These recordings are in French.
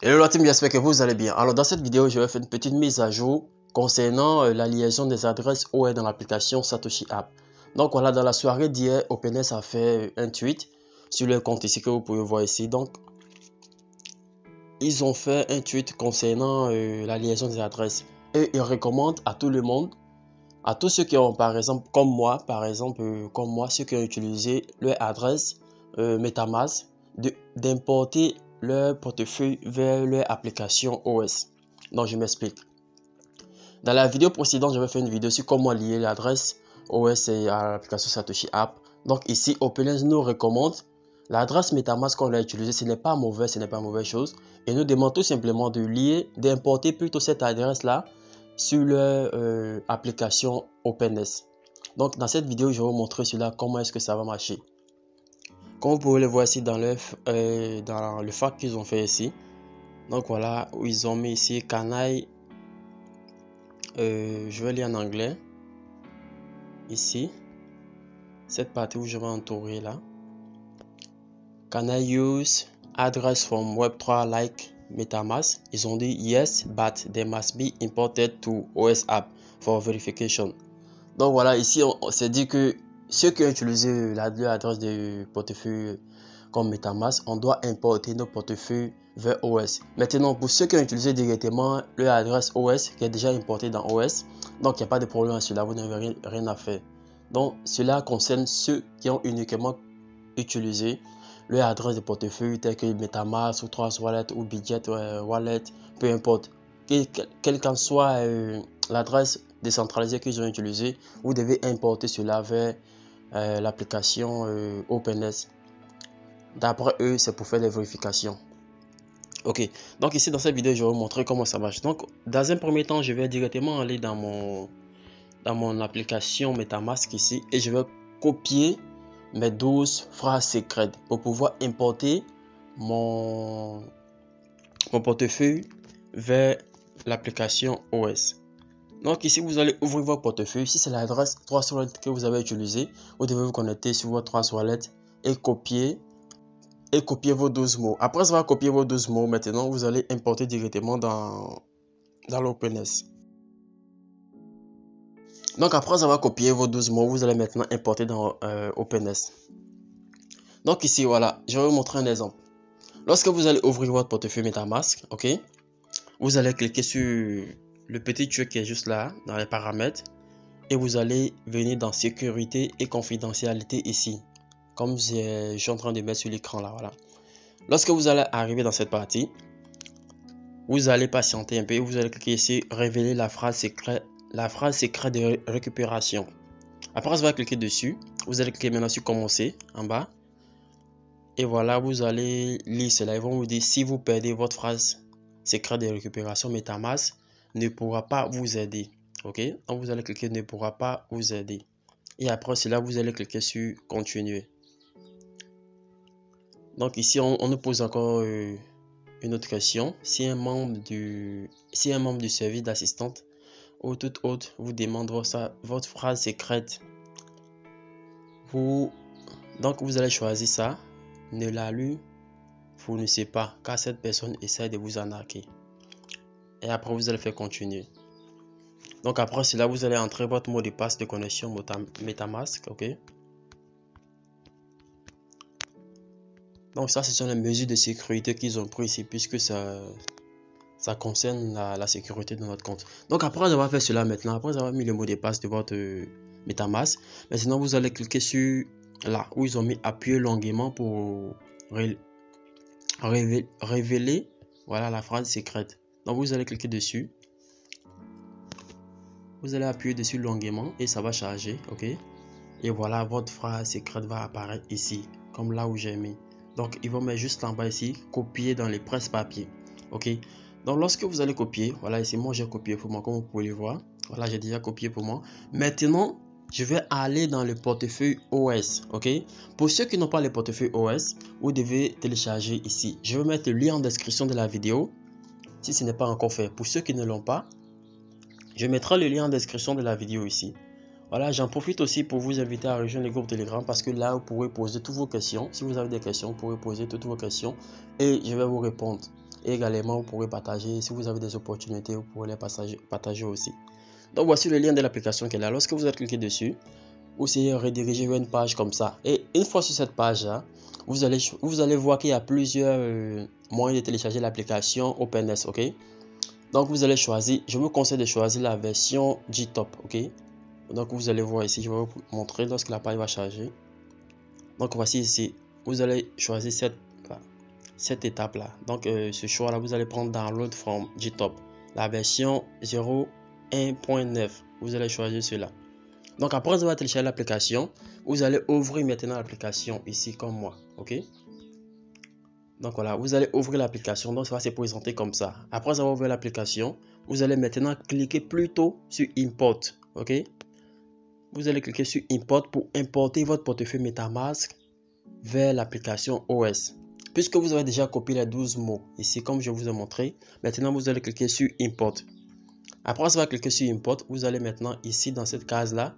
Hello la team, j'espère que vous allez bien. Alors dans cette vidéo, je vais faire une petite mise à jour concernant la liaison des adresses OS dans l'application Satoshi App. Donc voilà, dans la soirée d'hier, OpenS a fait un tweet sur leur compte ici que vous pouvez voir ici. Donc ils ont fait un tweet concernant la liaison des adresses et ils recommandent à tout le monde, à tous ceux qui ont par exemple comme moi, ceux qui ont utilisé leur adresse MetaMask, d'importer leur portefeuille vers leur application OS. Donc je m'explique. Dans la vidéo précédente, j'avais fait une vidéo sur comment lier l'adresse OS à l'application Satoshi App. Donc ici, OpenS nous recommande l'adresse MetaMask qu'on a utilisée. Ce n'est pas mauvais, ce n'est pas une mauvaise chose. Et nous demande tout simplement de lier, d'importer plutôt cette adresse-là sur leur application OpenS. Donc dans cette vidéo, je vais vous montrer cela, comment est-ce que ça va marcher. Comme vous pouvez le voir ici dans le fact qu'ils ont fait ici. Donc voilà, où ils ont mis ici canaille. Je vais lire en anglais. Ici, cette partie où je vais entourer là. Can I use address from Web3 like MetaMask? Ils ont dit yes, but they must be imported to OS app for verification. Donc voilà, ici on s'est dit que ceux qui ont utilisé l'adresse de portefeuille comme MetaMask, on doit importer nos portefeuilles vers OS. Maintenant, pour ceux qui ont utilisé directement leur adresse OS qui est déjà importée dans OS, donc il n'y a pas de problème à cela, vous n'avez rien à faire. Donc cela concerne ceux qui ont uniquement utilisé leur adresse de portefeuille telle que MetaMask ou Trust Wallet ou Budget Wallet, peu importe. Quelle qu'en soit l'adresse décentralisée qu'ils ont utilisée, vous devez importer cela vers l'application OpenS. D'après eux, c'est pour faire des vérifications. Ok, donc ici dans cette vidéo, je vais vous montrer comment ça marche. Donc, dans un premier temps, je vais directement aller dans mon application MetaMask ici et je vais copier mes 12 phrases secrètes pour pouvoir importer mon portefeuille vers l'application OS. Donc ici, vous allez ouvrir votre portefeuille. Si c'est l'adresse 3 Wallet que vous avez utilisé, vous devez vous connecter sur votre 3 Wallet et copier vos 12 mots. Après avoir copié vos 12 mots, maintenant, vous allez importer directement dans l'OpenS. Donc, après avoir copié vos 12 mots, vous allez maintenant importer dans OpenS. Donc ici, voilà, je vais vous montrer un exemple. Lorsque vous allez ouvrir votre portefeuille MetaMask, ok, vous allez cliquer sur le petit truc qui est juste là, dans les paramètres, et vous allez venir dans sécurité et confidentialité ici, comme je suis en train de mettre sur l'écran là, voilà. Lorsque vous allez arriver dans cette partie, vous allez patienter un peu, vous allez cliquer ici, révéler la phrase secrète de récupération. Après, vous allez cliquer dessus, vous allez cliquer maintenant sur commencer en bas. Et voilà, vous allez lire cela. Ils vont vous dire si vous perdez votre phrase secrète de récupération, MetaMask ne pourra pas vous aider. Ok, donc vous allez cliquer ne pourra pas vous aider. Et après cela, vous allez cliquer sur continuer. Donc ici, on nous pose encore une autre question. Si un membre du service d'assistante ou tout autre vous demande votre phrase secrète, donc vous allez choisir ça. Ne la lui fournissez pas car cette personne essaie de vous arnaquer. Et après vous allez faire continuer. Donc après cela, vous allez entrer votre mot de passe de connexion MetaMask, ok. Donc ça, ce sont les mesures de sécurité qu'ils ont pris ici puisque ça concerne la sécurité de notre compte. Donc après avoir fait cela maintenant, après avoir mis le mot de passe de votre MetaMask, maintenant vous allez cliquer sur là où ils ont mis appuyer longuement pour révéler voilà la phrase secrète. Donc vous allez cliquer dessus. Vous allez appuyer dessus longuement et ça va charger, ok. Et voilà, votre phrase secrète va apparaître ici, comme là où j'ai mis. Donc ils vont mettre juste en bas ici, copier dans les presse-papier, ok. Donc lorsque vous allez copier, voilà ici, moi j'ai copié pour moi, comme vous pouvez le voir. Voilà, j'ai déjà copié pour moi. Maintenant, je vais aller dans le portefeuille OS, ok. Pour ceux qui n'ont pas le portefeuille OS, vous devez télécharger ici. Je vais mettre le lien en description de la vidéo, si ce n'est pas encore fait. Pour ceux qui ne l'ont pas, je mettrai le lien en description de la vidéo ici. Voilà, j'en profite aussi pour vous inviter à rejoindre le groupe Telegram parce que là, vous pourrez poser toutes vos questions. Si vous avez des questions, vous pourrez poser toutes vos questions et je vais vous répondre. Et également, vous pourrez partager. Si vous avez des opportunités, vous pourrez les partager aussi. Donc voici le lien de l'application qui est là. Lorsque vous allez cliquer dessus, vous serez redirigé vers une page comme ça. Et une fois sur cette page-là, vous allez voir qu'il y a plusieurs moyens de télécharger l'application OpenS, ok? Donc vous allez choisir, je vous conseille de choisir la version GTOP, ok? Donc vous allez voir ici, je vais vous montrer lorsque la page va charger. Donc voici ici, vous allez choisir cette étape là. Donc ce choix là, vous allez prendre Download from GTOP, la version 0.1.9. Vous allez choisir cela. Donc après avoir téléchargé l'application, vous allez ouvrir maintenant l'application ici comme moi, ok? Donc voilà, vous allez ouvrir l'application, donc ça va se présenter comme ça. Après avoir ouvert l'application, vous allez maintenant cliquer plutôt sur Import, ok? Vous allez cliquer sur Import pour importer votre portefeuille MetaMask vers l'application OS. Puisque vous avez déjà copié les 12 mots ici, comme je vous ai montré, maintenant vous allez cliquer sur Import. Après avoir cliqué sur Import, vous allez maintenant ici dans cette case-là,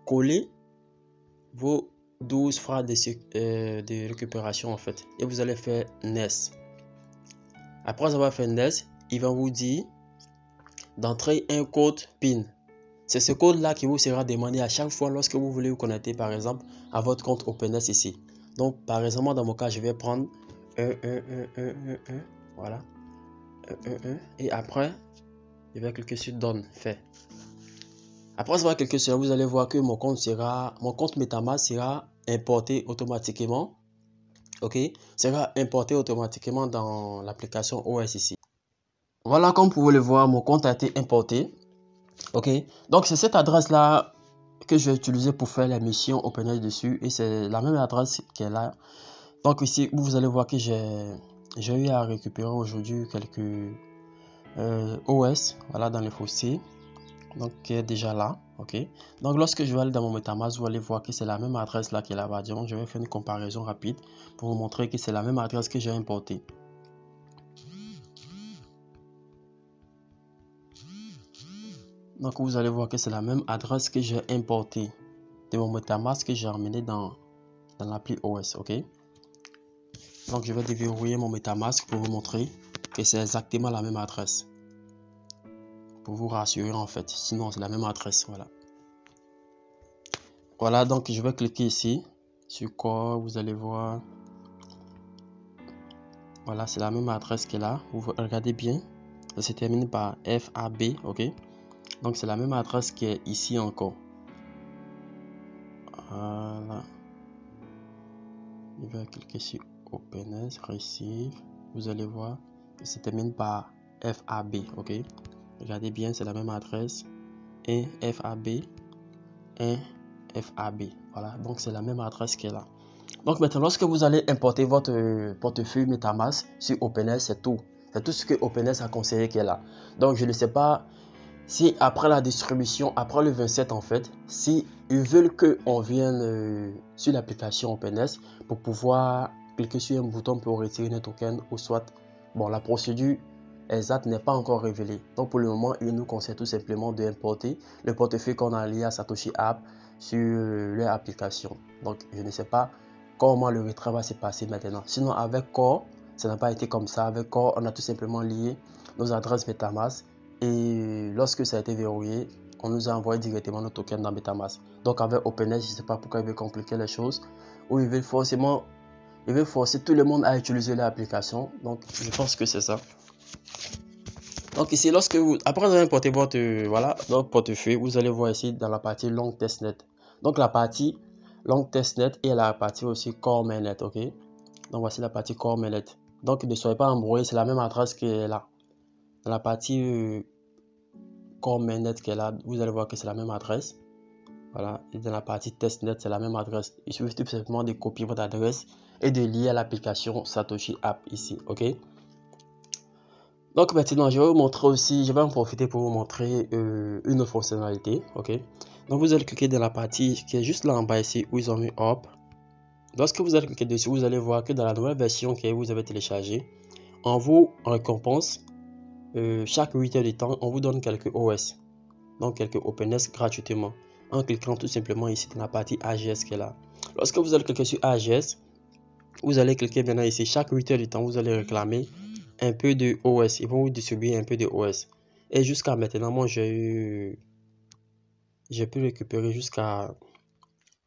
coller vos 12 phrases de récupération en fait. Et vous allez faire Next. Après avoir fait Next, il va vous dire d'entrer un code PIN. C'est ce code-là qui vous sera demandé à chaque fois lorsque vous voulez vous connecter par exemple à votre compte OpenS ici. Donc par exemple dans mon cas, je vais prendre 1. Voilà. 1. Et après, je vais cliquer sur Done. Fait. Après avoir cliqué sur là, vous allez voir que mon compte MetaMask sera importé automatiquement. Ok, sera importé automatiquement dans l'application OS ici. Voilà, comme vous pouvez le voir, mon compte a été importé. Ok, donc c'est cette adresse là que je vais utiliser pour faire la mission OpenS dessus, et c'est la même adresse qui est là. Donc ici vous allez voir que j'ai eu à récupérer aujourd'hui quelques OS, voilà, dans les fossés, donc qui est déjà là. Ok, donc lorsque je vais aller dans mon MetaMask, vous allez voir que c'est la même adresse là qui est là-bas. Donc je vais faire une comparaison rapide pour vous montrer que c'est la même adresse que j'ai importée. Donc vous allez voir que c'est la même adresse que j'ai importée de mon MetaMask que j'ai emmené dans l'appli OS. Ok, donc je vais déverrouiller mon MetaMask pour vous montrer que c'est exactement la même adresse, pour vous rassurer en fait. Sinon c'est la même adresse. Voilà, donc je vais cliquer ici sur quoi vous allez voir. Voilà, c'est la même adresse qui est là. Vous regardez bien, ça se termine par FAB. Ok, donc c'est la même adresse qui est ici encore. Voilà, je vais cliquer sur OpenS, Receive. Vous allez voir que ça termine par FAB. Ok, regardez bien, c'est la même adresse. Un FAB, un FAB. Voilà, donc c'est la même adresse qui est là. Donc maintenant, lorsque vous allez importer votre portefeuille MetaMask sur OpenS, c'est tout. C'est tout ce que OpenS a conseillé qui est là. Donc je ne sais pas si après la distribution, après le 27 en fait, si ils veulent qu'on vienne sur l'application OpenS pour pouvoir cliquer sur un bouton pour retirer un token, ou soit, bon, la procédure exacte n'est pas encore révélée. Donc pour le moment, ils nous conseillent tout simplement d'importer le portefeuille qu'on a lié à Satoshi App sur leur application. Donc je ne sais pas comment le retrait va se passer maintenant. Sinon avec Core, ça n'a pas été comme ça. Avec Core, on a tout simplement lié nos adresses MetaMask, et lorsque ça a été verrouillé, on nous a envoyé directement nos tokens dans MetaMask. Donc avec OpenS, je ne sais pas pourquoi ils veulent compliquer les choses, ou ils veulent forcer tout le monde à utiliser l'application. Donc je pense que c'est ça. Donc ici, lorsque vous, après avoir importé votre portefeuille, vous allez voir ici dans la partie Long Testnet. Donc la partie Long Testnet et la partie aussi Core Mainnet. Ok, donc voici la partie Core Mainnet. Donc ne soyez pas embrouillés, c'est la même adresse qui est là. Dans la partie Core Mainnet qui est là, vous allez voir que c'est la même adresse. Voilà, et dans la partie Testnet, c'est la même adresse. Il suffit tout simplement de copier votre adresse et de lier à l'application Satoshi App ici. Ok, donc maintenant je vais vous montrer aussi, je vais en profiter pour vous montrer une autre fonctionnalité. Ok, donc vous allez cliquer dans la partie qui est juste là en bas ici où ils ont mis Hop. Lorsque vous allez cliquer dessus, vous allez voir que dans la nouvelle version que vous avez téléchargée, on vous récompense chaque 8 heures de temps, on vous donne quelques OS, donc quelques OpenS gratuitement, en cliquant tout simplement ici dans la partie AGS qui est là. Lorsque vous allez cliquer sur AGS, vous allez cliquer maintenant ici, chaque 8 heures de temps, vous allez réclamer un peu de OS. Ils vont vous distribuer un peu de OS. Et jusqu'à maintenant, moi, j'ai pu récupérer jusqu'à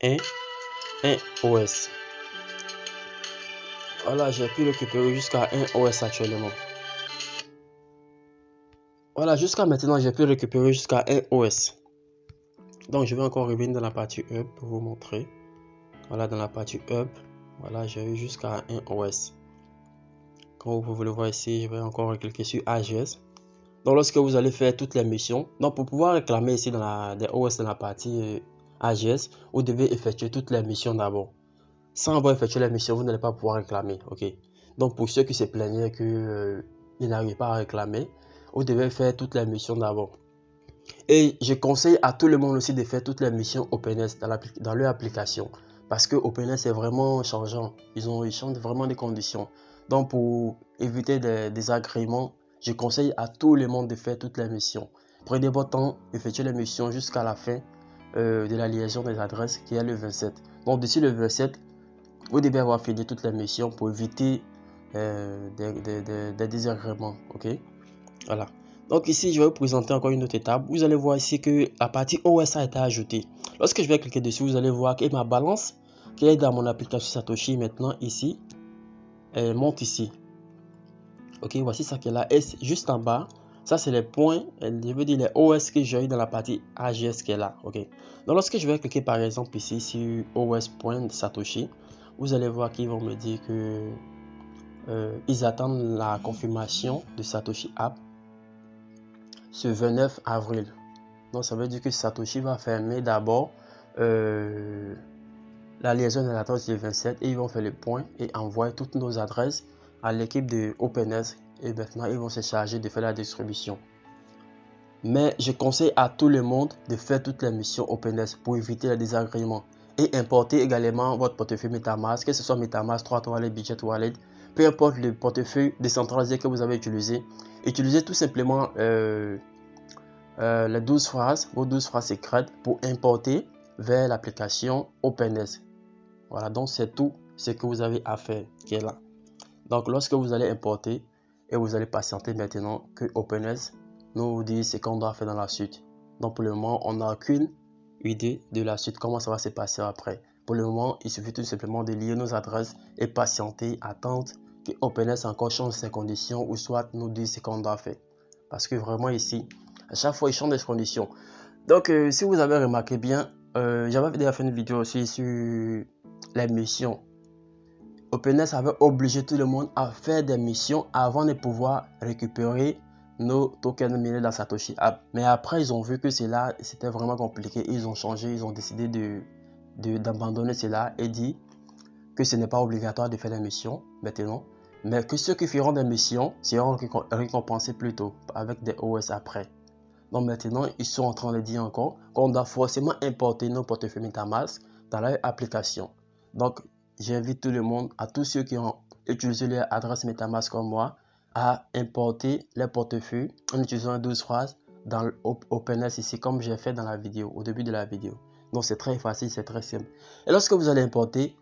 un OS. Voilà, j'ai pu récupérer jusqu'à un OS actuellement. Voilà, jusqu'à maintenant, j'ai pu récupérer jusqu'à un OS. Donc, je vais encore revenir dans la partie Hub pour vous montrer. Voilà, dans la partie Hub, voilà, j'ai eu jusqu'à un OS. Comme vous pouvez le voir ici, je vais encore cliquer sur AGS. Donc, lorsque vous allez faire toutes les missions, donc pour pouvoir réclamer ici dans des OS dans la partie AGS, vous devez effectuer toutes les missions d'abord. Sans avoir effectué les missions, vous n'allez pas pouvoir réclamer. Ok. Donc, pour ceux qui se plaignaient qu'ils n'arrivent pas à réclamer, vous devez faire toutes les missions d'abord. Et je conseille à tout le monde aussi de faire toutes les missions OpenS dans leur application. Parce que OpenS est vraiment changeant. Ils changent vraiment des conditions. Donc pour éviter des désagréments, je conseille à tout le monde de faire toutes les missions. Prenez votre temps, effectuez les missions jusqu'à la fin de la liaison des adresses qui est le 27. Donc d'ici le 27, vous devez avoir fini toutes les missions pour éviter des désagréments. Ok, voilà. Donc ici, je vais vous présenter encore une autre étape. Vous allez voir ici que la partie OS a été ajoutée. Lorsque je vais cliquer dessus, vous allez voir que ma balance qui est dans mon application Satoshi maintenant ici, elle monte ici. Ok, voici ça qui est là. Et juste en bas, ça c'est les points, je veux dire les OS que j'ai eu dans la partie AGS qui est là. Ok. Donc lorsque je vais cliquer par exemple ici sur OS.Satoshi, vous allez voir qu'ils vont me dire que ils attendent la confirmation de Satoshi App ce 29 avril. Donc ça veut dire que Satoshi va fermer d'abord la liaison de l'adresse du 27 et ils vont faire le point et envoyer toutes nos adresses à l'équipe de OpenS et maintenant ils vont se charger de faire la distribution. Mais je conseille à tout le monde de faire toutes les missions OpenS pour éviter les désagréments et importer également votre portefeuille MetaMask, que ce soit MetaMask, 3 Wallet, Budget Wallet, peu importe le portefeuille décentralisé que vous avez utilisé. Utilisez tout simplement les 12 phrases, vos 12 phrases secrètes pour importer vers l'application OpenS. Voilà, donc c'est tout ce que vous avez à faire qui est là. Donc lorsque vous allez importer et vous allez patienter maintenant que OpenS nous dit ce qu'on doit faire dans la suite. Donc pour le moment, on n'a aucune idée de la suite, comment ça va se passer après. Pour le moment, il suffit tout simplement de lier nos adresses et patienter, attendre que OpenS encore change ses conditions ou soit nous dise ce qu'on doit faire. Parce que vraiment ici, à chaque fois, il change des conditions. Donc si vous avez remarqué bien, j'avais déjà fait une vidéo aussi sur les missions. OpenS avait obligé tout le monde à faire des missions avant de pouvoir récupérer nos tokens minés dans Satoshi App. Mais après, ils ont vu que cela, c'était vraiment compliqué. Ils ont changé, ils ont décidé d'abandonner cela et dit que ce n'est pas obligatoire de faire des missions maintenant. Mais que ceux qui feront des missions seront récompensés plus tôt avec des OS après. Donc maintenant, ils sont en train de dire encore qu'on doit forcément importer nos portefeuilles MetaMask dans leur application. Donc, j'invite tout le monde, à tous ceux qui ont utilisé leur adresse MetaMask comme moi, à importer les portefeuilles en utilisant 12 phrases dans OpenS ici, comme j'ai fait dans la vidéo, au début de la vidéo. Donc, c'est très facile, c'est très simple. Et lorsque vous allez importer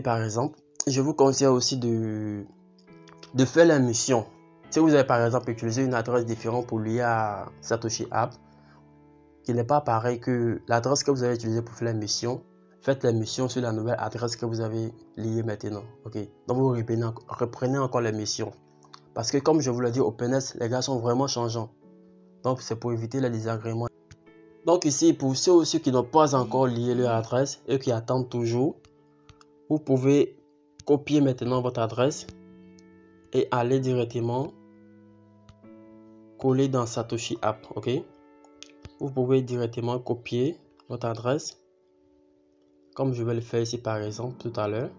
par exemple, je vous conseille aussi de faire la mission. Si vous avez par exemple utilisé une adresse différente pour lier à Satoshi App, qui n'est pas pareil que l'adresse que vous avez utilisée pour faire la mission, faites la mission sur la nouvelle adresse que vous avez liée maintenant. Ok, donc vous reprenez encore les missions. Parce que comme je vous l'ai dit, OpenS, les gars sont vraiment changeants. Donc c'est pour éviter les désagréments. Donc ici, pour ceux aussi qui n'ont pas encore lié leur adresse et qui attendent toujours, vous pouvez copier maintenant votre adresse et aller directement coller dans Satoshi App. Ok, vous pouvez directement copier votre adresse comme je vais le faire ici par exemple tout à l'heure.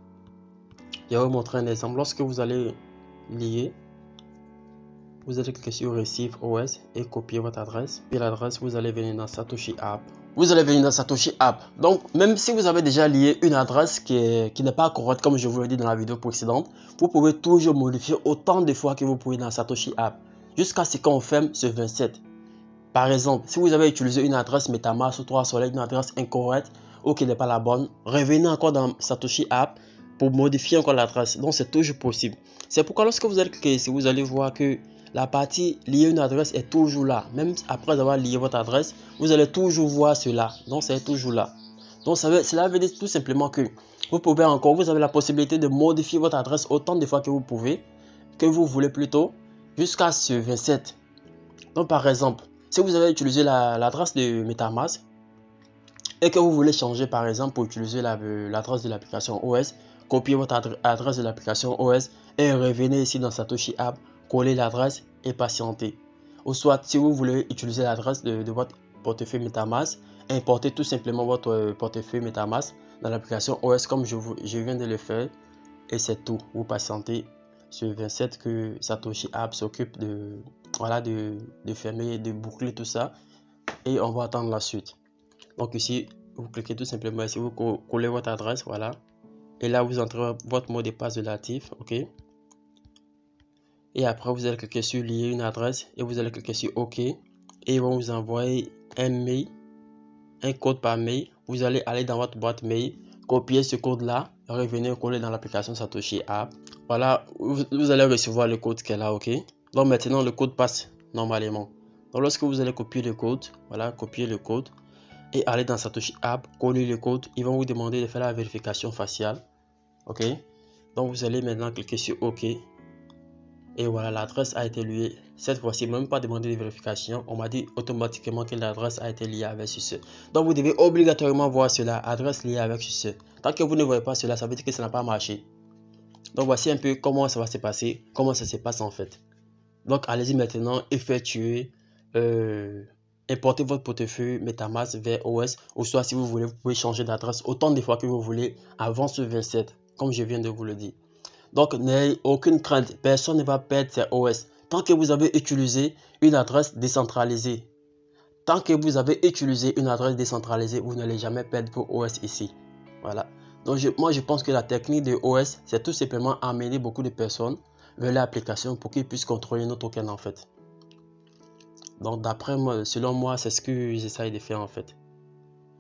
Je vais vous montrer un exemple. Lorsque vous allez lier, vous allez cliquer sur Receive OS et copier votre adresse. Puis l'adresse, vous allez venir dans Satoshi App. Vous allez venir dans Satoshi App. Donc, même si vous avez déjà lié une adresse qui n'est pas correcte, comme je vous l'ai dit dans la vidéo précédente, vous pouvez toujours modifier autant de fois que vous pouvez dans Satoshi App jusqu'à ce qu'on ferme ce 27. Par exemple, si vous avez utilisé une adresse MetaMask ou 3 Soleil, une adresse incorrecte ou qui n'est pas la bonne, revenez encore dans Satoshi App, pour modifier encore l'adresse. Donc c'est toujours possible. C'est pourquoi lorsque vous allez cliquer ici, vous allez voir que la partie lier une adresse est toujours là. Même après avoir lié votre adresse, vous allez toujours voir cela. Donc c'est toujours là. Donc cela veut dire tout simplement que vous avez la possibilité de modifier votre adresse autant de fois que vous pouvez, que vous voulez plutôt, jusqu'à ce 27. Donc par exemple, si vous avez utilisé l'adresse de MetaMask et que vous voulez changer par exemple pour utiliser l'adresse de l'application OS, copiez votre adresse de l'application OS et revenez ici dans Satoshi App, coller l'adresse et patienter. Ou soit si vous voulez utiliser l'adresse de votre portefeuille MetaMask, importez tout simplement votre portefeuille MetaMask dans l'application OS comme je viens de le faire et c'est tout. Vous patientez sur 27 que Satoshi App s'occupe de, voilà, de fermer, de boucler tout ça et on va attendre la suite. Donc ici, vous cliquez tout simplement ici, vous collez votre adresse, voilà. Et là, vous entrez votre mot de passe de l'actif, ok. Et après, vous allez cliquer sur lier une adresse et vous allez cliquer sur OK. Et ils vont vous envoyer un mail, un code par mail. Vous allez aller dans votre boîte mail, copier ce code-là, revenir coller dans l'application Satoshi App. Voilà, vous allez recevoir le code qui est là, ok. Donc maintenant, le code passe normalement. Donc lorsque vous allez copier le code, voilà, copier le code et aller dans Satoshi App, coller le code, ils vont vous demander de faire la vérification faciale, ok. Donc vous allez maintenant cliquer sur OK. Et voilà, l'adresse a été liée. Cette fois-ci, même pas demandé de vérification. On m'a dit automatiquement que l'adresse a été liée avec succès. Donc, vous devez obligatoirement voir cela, adresse liée avec succès. Tant que vous ne voyez pas cela, ça veut dire que ça n'a pas marché. Donc, voici un peu comment ça va se passer, comment ça se passe en fait. Donc, allez-y maintenant, effectuer, importez votre portefeuille MetaMask vers OS. Ou soit, si vous voulez, vous pouvez changer d'adresse autant de fois que vous voulez avant ce 27, comme je viens de vous le dire. Donc, n'ayez aucune crainte, personne ne va perdre ses OS. Tant que vous avez utilisé une adresse décentralisée, tant que vous avez utilisé une adresse décentralisée, vous n'allez jamais perdre vos OS ici. Voilà. Donc, moi, je pense que la technique de OS, c'est tout simplement amener beaucoup de personnes vers l'application pour qu'ils puissent contrôler nos tokens en fait. Donc, d'après moi, selon moi, c'est ce que j'essaie de faire en fait.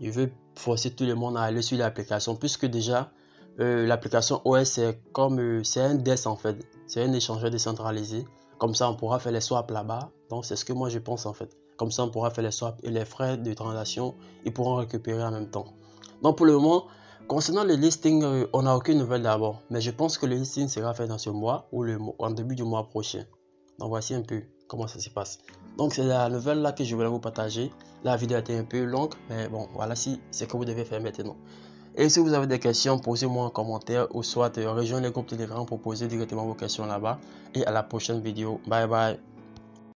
Je veux forcer tout le monde à aller sur l'application puisque déjà, l'application OS c'est un DES en fait, c'est un échangeur décentralisé. Comme ça, on pourra faire les swaps là-bas. Donc, c'est ce que moi je pense en fait. Comme ça, on pourra faire les swaps et les frais de transaction, ils pourront récupérer en même temps. Donc, pour le moment, concernant le listing, on n'a aucune nouvelle d'abord. Mais je pense que le listing sera fait dans ce mois ou en début du mois prochain. Donc, voici un peu comment ça se passe. Donc, c'est la nouvelle là que je voulais vous partager. La vidéo a été un peu longue, mais bon, voilà c'est ce que vous devez faire maintenant. Et si vous avez des questions, posez-moi en commentaire ou soit rejoignez le groupe Telegram pour poser directement vos questions là-bas. Et à la prochaine vidéo. Bye bye.